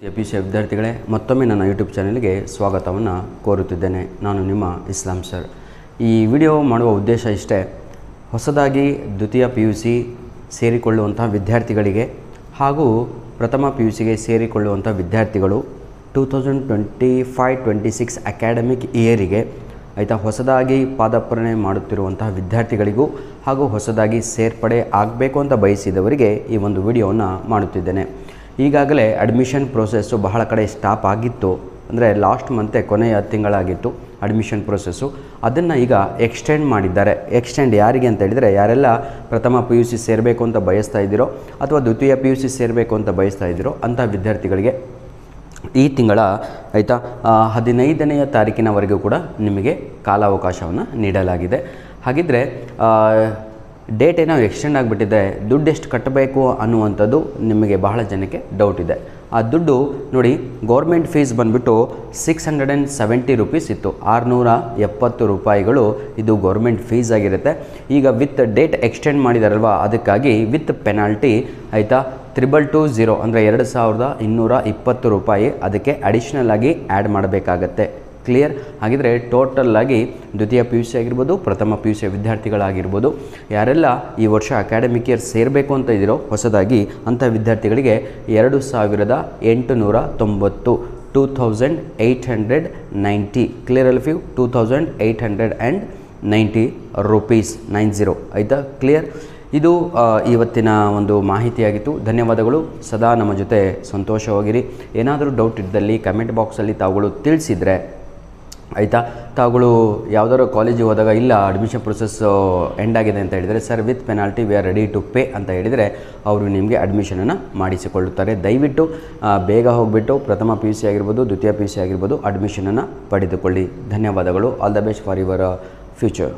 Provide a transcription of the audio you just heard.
PUC ವಿದ್ಯಾರ್ಥಿಗಳೇ, ಮತ್ತೊಮ್ಮೆ ನನ್ನ ಯೂಟ್ಯೂಬ್ ಚಾನಲ್ಗೆ ಸ್ವಾಗತವನ್ನು ಕೋರುತ್ತಿದ್ದೇನೆ. ನಾನು ನಿಮ್ಮ ಇಸ್ಲಾಂ ಸರ್. ಈ ವಿಡಿಯೋ ಮಾಡುವ ಉದ್ದೇಶ ಇಷ್ಟೇ. ಹೊಸದಾಗಿ ದ್ವಿತೀಯ PUC ಸೇರಿಕೊಳ್ಳುವಂಥ ವಿದ್ಯಾರ್ಥಿಗಳಿಗೆ ಹಾಗೂ ಪ್ರಥಮ PUCಗೆ ಸೇರಿಕೊಳ್ಳುವಂಥ ವಿದ್ಯಾರ್ಥಿಗಳು 2025-26 ಅಕಾಡೆಮಿಕ್ ಇಯರಿಗೆ ಹೊಸದಾಗಿ ಪಾದಾರ್ಪಣೆ ಮಾಡುತ್ತಿರುವಂತಹ ವಿದ್ಯಾರ್ಥಿಗಳಿಗೂ ಹಾಗೂ ಹೊಸದಾಗಿ ಸೇರ್ಪಡೆ ಆಗಬೇಕು ಅಂತ ಬಯಸಿದವರಿಗೆ ಈ ಒಂದು ವಿಡಿಯೋವನ್ನು ಮಾಡುತ್ತಿದ್ದೇನೆ. ಈಗಾಗಲೇ ಅಡ್ಮಿಷನ್ ಪ್ರೋಸೆಸ್ಸು ಬಹಳ ಕಡೆ ಸ್ಟಾಪ್ ಆಗಿತ್ತು, ಅಂದರೆ ಲಾಸ್ಟ್ ಮಂತೆ ಕೊನೆಯ ತಿಂಗಳಾಗಿತ್ತು ಅಡ್ಮಿಷನ್ ಪ್ರೋಸೆಸ್ಸು. ಅದನ್ನು ಈಗ ಎಕ್ಸ್ಟೆಂಡ್ ಮಾಡಿದ್ದಾರೆ. ಎಕ್ಸ್ಟೆಂಡ್ ಯಾರಿಗೆ ಅಂತ ಹೇಳಿದರೆ, ಯಾರೆಲ್ಲ ಪ್ರಥಮ PUC ಸೇರಬೇಕು ಅಂತ ಬಯಸ್ತಾ ಇದ್ದೀರೋ ಅಥವಾ ದ್ವಿತೀಯ PUC ಸೇರಬೇಕು ಅಂತ ಬಯಸ್ತಾ ಇದ್ದೀರೋ ಅಂಥ ವಿದ್ಯಾರ್ಥಿಗಳಿಗೆ ಈ ತಿಂಗಳ 15ನೇ ತಾರೀಕಿನವರೆಗೂ ಕೂಡ ನಿಮಗೆ ಕಾಲಾವಕಾಶವನ್ನು ನೀಡಲಾಗಿದೆ. ಹಾಗಿದ್ದರೆ ಡೇಟ್ ಏನೋ ಎಕ್ಸ್ಟೆಂಡ್ ಆಗಿಬಿಟ್ಟಿದೆ, ದುಡ್ಡು ಎಷ್ಟು ಕಟ್ಟಬೇಕು ಅನ್ನುವಂಥದ್ದು ನಿಮಗೆ ಬಹಳ ಜನಕ್ಕೆ ಡೌಟ್ ಇದೆ. ಆ ದುಡ್ಡು ನೋಡಿ, ಗೌರ್ಮೆಂಟ್ ಫೀಸ್ ಬಂದುಬಿಟ್ಟು 670 ರೂಪೀಸ್ ಇತ್ತು, 670 ರೂಪಾಯಿಗಳು ಇದು ಗೌರ್ಮೆಂಟ್ ಫೀಸ್ ಆಗಿರುತ್ತೆ. ಈಗ ವಿತ್ ಡೇಟ್ ಎಕ್ಸ್ಟೆಂಡ್ ಮಾಡಿದಾರಲ್ವ, ಅದಕ್ಕಾಗಿ ವಿತ್ ಪೆನಾಲ್ಟಿ 220 ಅಂದರೆ 2220 ರೂಪಾಯಿ ಅದಕ್ಕೆ ಅಡಿಷ್ನಲ್ ಆಗಿ ಆ್ಯಡ್ ಮಾಡಬೇಕಾಗತ್ತೆ. ಕ್ಲಿಯರ್? ಹಾಗಿದ್ರೆ ಟೋಟಲ್ಲಾಗಿ ದ್ವಿತೀಯ PUC ಆಗಿರ್ಬೋದು, ಪ್ರಥಮ PUC ವಿದ್ಯಾರ್ಥಿಗಳಾಗಿರ್ಬೋದು, ಯಾರೆಲ್ಲ ಈ ವರ್ಷ ಅಕಾಡೆಮಿಕ್ ಇಯರ್ ಸೇರಬೇಕು ಅಂತ ಇದ್ದೀರೋ ಹೊಸದಾಗಿ ಅಂಥ ವಿದ್ಯಾರ್ಥಿಗಳಿಗೆ 2890 2890 ಕ್ಲಿಯರ್ ಅಲ್ಫ್ಯೂ 2890 ರೂಪೀಸ್ 90 ಆಯಿತಾ? ಕ್ಲಿಯರ್? ಇದು ಇವತ್ತಿನ ಒಂದು ಮಾಹಿತಿಯಾಗಿತ್ತು. ಧನ್ಯವಾದಗಳು. ಸದಾ ನಮ್ಮ ಜೊತೆ ಸಂತೋಷವಾಗಿರಿ. ಏನಾದರೂ ಡೌಟ್ ಇದ್ದಲ್ಲಿ ಕಮೆಂಟ್ ಬಾಕ್ಸಲ್ಲಿ ತಾವುಗಳು ತಿಳಿಸಿದರೆ ಆಯಿತಾ. ತಾವುಗಳು ಯಾವುದಾದ್ರು ಕಾಲೇಜಿಗೆ ಹೋದಾಗ ಇಲ್ಲ ಅಡ್ಮಿಷನ್ ಪ್ರೊಸೆಸ್ ಎಂಡ್ ಆಗಿದೆ ಅಂತ ಹೇಳಿದರೆ, sir with penalty we are ready to pay ಅಂತ ಹೇಳಿದರೆ ಅವರು ನಿಮಗೆ ಅಡ್ಮಿಷನನ್ನು ಮಾಡಿಸಿಕೊಳ್ಳುತ್ತಾರೆ. ದಯವಿಟ್ಟು ಬೇಗ ಹೋಗಿಬಿಟ್ಟು ಪ್ರಥಮ PUC ಆಗಿರ್ಬೋದು, ದ್ವಿತೀಯ PUC ಆಗಿರ್ಬೋದು ಅಡ್ಮಿಷನನ್ನು ಪಡೆದುಕೊಳ್ಳಿ. ಧನ್ಯವಾದಗಳು. All the best for your future.